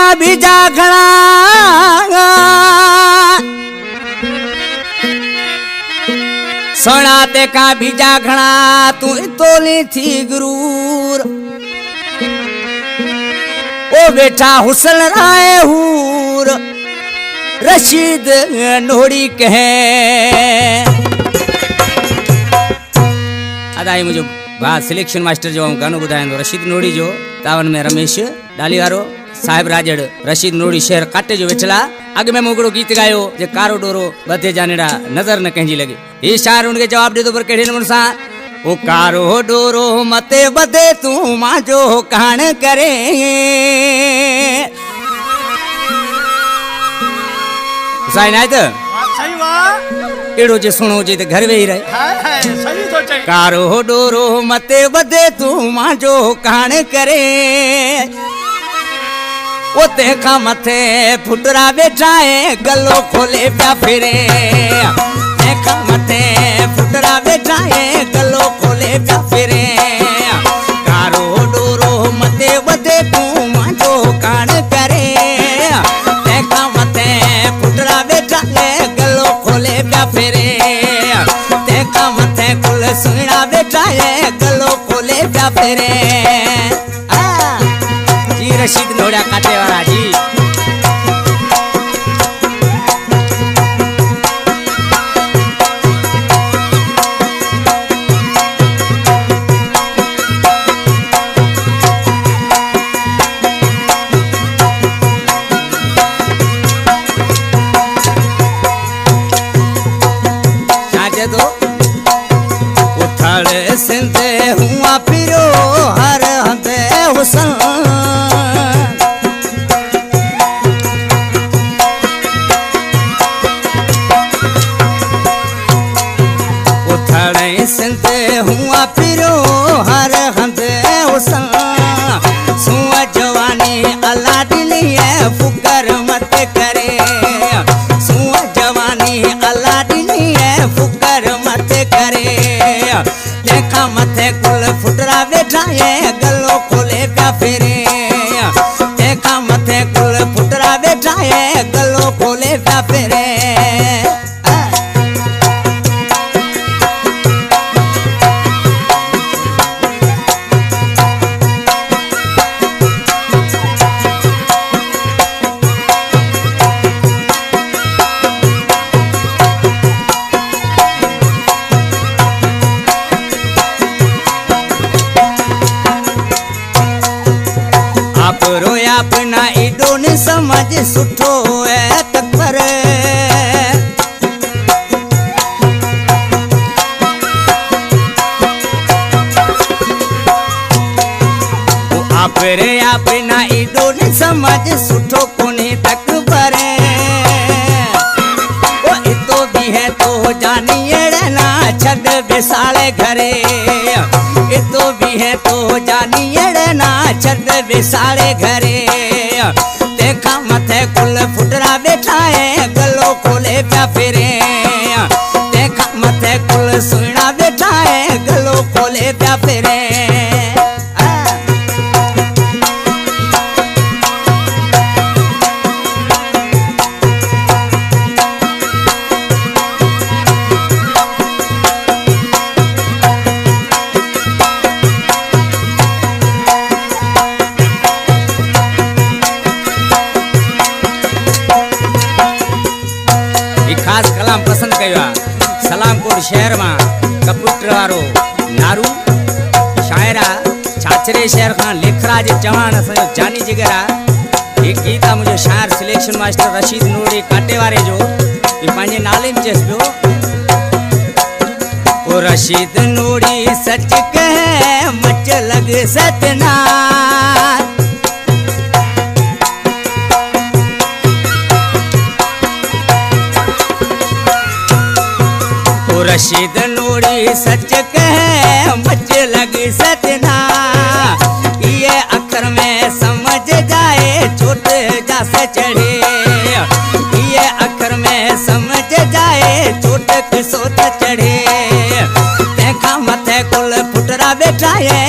का बीजा घना सोना ते का बीजा घना तू तोली थी गुरूर ओ बेटा हुसन राय हूर रशीद नोड़ी कहे अदाई मुझे बात सिलेक्शन मास्टर जो गानो बुधायो रशीद नोड़ी जो तावन में रमेश डालीवारो साहेब राजड़ रशीद नोड़ी शहर काटे जो वेचला अग में मोगड़ो गीत गायो जे कारो डोरो बधे जानेड़ा नजर न कहीं लगे ये शायर उनके जवाब दे दो पर केड़े नमूने सा ओ कारो डोरो मते बधे तू माजो कान करे साई नाय तो सही वाह एड़ो जे सुनो जे ते घर वेही रहे है सही तो चाहिए कारो डोरो मते बधे तू माजो कान करे ओ तेखा मथे फुटरा बेचाए गलो खोले प्या फिरे तेखा मथे फुटरा बेचाए गलो खोले प्या फिरे कारो डोरो मते बधे तू माजो कान करे तेखा मथे फुटरा बेचाए गलो खोले प्या फिरे तेखा मथे कुल सुना बेचाए गलो खोले प्या फिरे रशीद नोड़ा काटे वाला जी साजे दो उथल सिंधे हुआ फिरो हर हंदे हुसन संते हुआ फिरो हर हंदे हुसन सुआ जवानी अल्लाह दिलिए फुकर मत करे सुआ जवानी अल्लाह दिलिए फुकर मत करे देखा मथे कुल फुटरा बैठाए गलो खोले प्या फिरे देखा मथे कुल फुटरा बैठाए गलो खोले प्या फिरे रोया अपना इडो ने समझ सुठो है तकर आपरे अपना इडो ने समझ सुठो कोने तक भरे ओ इतो भी है तो जानिए ना छद बेसाले घरे इतो भी है तो जानिए ना छद बेसाले घरे देखा मथे कुल फुटरा बैठाए गलो खोले प्या फिरे देखा मथे कुल सुना बैठाए गलो खोले प्या फिरे खास कलाम पसंद कया सलामकोट शहर में कपूटर वारो नारू शायरा छाछरे शहर खान लेखराज चवान असो जानी जिगरा एक गीत मुझे शायर सिलेक्शन मास्टर रशीद नोड़ी काटे वारे जो ये पांजे नाले में चेसबो ओ रशीद नोड़ी सच कहे मच लग सतना रशीद नोड़ी सच कहे मच लग सतना ये अखर में समझ जाए छोट जासे चढ़े ये अखर में समझ जाए छोट सोच चढ़े देखा मथे कुल फुटरा बैठाए